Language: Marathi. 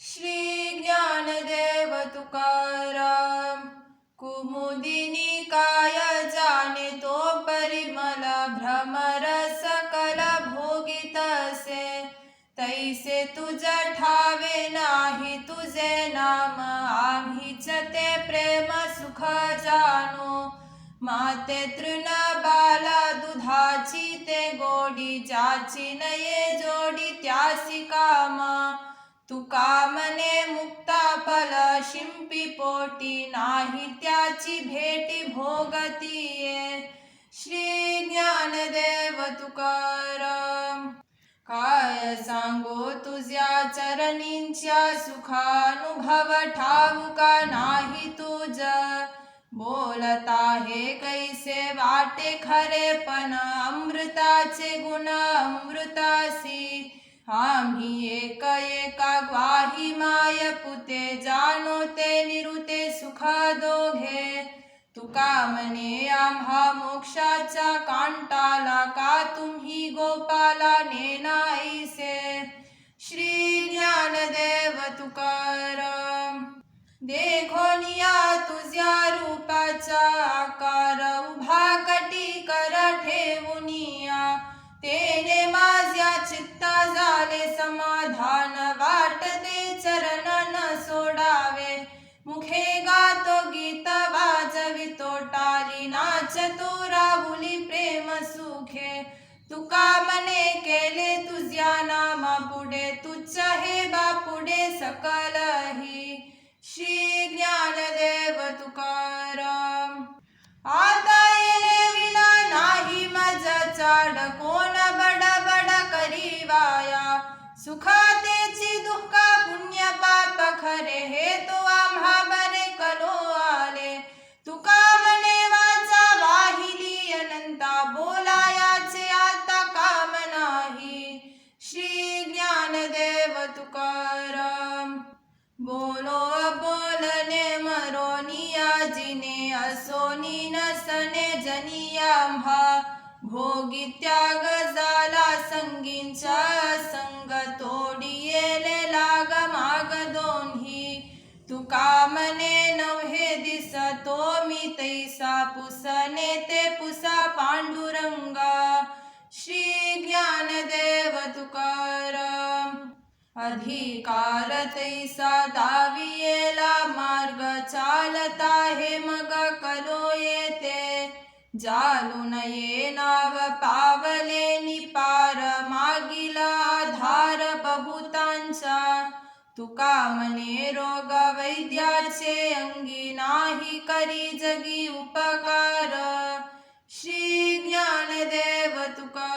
श्री ज्ञानदेव तुकाराम. कुमुदिनी काय जाणे तो परिमल भ्रमर सकल भोगित असे. तैसे तुझ ठावे नाही तुझे नाम आम्हीच ते प्रेम सुख जाणो. माते तृण बाला दुधाची ते गोडी ज्याची नये जोडी त्यासी कामा. तुका मने मुक्ता फल शिंपी पोटी नाही त्याची भेटी भोगतीये. श्री ज्ञानदेव तुकाराम. काय सांगो तुझ्या चरणींच्या सुखानुभव ठाऊका नाही तुझ. बोलता हे कैसे वाटे खरे पण अमृताचे गुण अमृतासी. आम्ही एक एका ग्वाही माय पुते जाणो ते निरुते सुख दोघे. तुका म्हणे आम्हा मोक्षाच्या कांटाला का तुम्ही गोपाला नेनाईसे. श्री ज्ञानदेव तुकाराम. देखोनिया तुझ्या रूपाचा आकार उभा कटी कर ठेवूनिया. तेने माझ्या चित्ता झाले समाधान वाटते चरण न सोडावे. मुखे गातो गीत वाजवितो टाली नाचतो राहुली प्रेम सुखे. तुका मने केले तुझ्या नामा पुढे तुच्छ हे बापुढे सकलही. श्री ज्ञानदेव तुकाराम. आता येणे विना नाही मज चाड कोण बडबड करी वाया. सुखातेची दुःख पुण्य पाप खरे हे तो आम्हा बरे कलो आले. तुका मने वाचा वाहिली अनंता बोलायाचे आता काम नाही. श्री ज्ञानदेव तुकाराम. बोलो बोलणे मरोनिया जिने असोनी नसणे जनिया आम्हा. भोगी त्याग झाला संगींचा संग तोडियेले लाग माग दोन्ही. तुका मने नव्हे दिसतो मी तैसा पुसणे ते पुसा पांडुरंगा. श्री ज्ञानदेव तुकाराम. अधिकार तैसा दावियेला मार्ग चालता हे मग कलो येते. जालून ये नाव पावले निपार मागील आधार बहुतांचा. तुका मने रोग वैद्याचे अंगी नाही करी जगी उपकार. श्री ज्ञानदेव तुकाराम.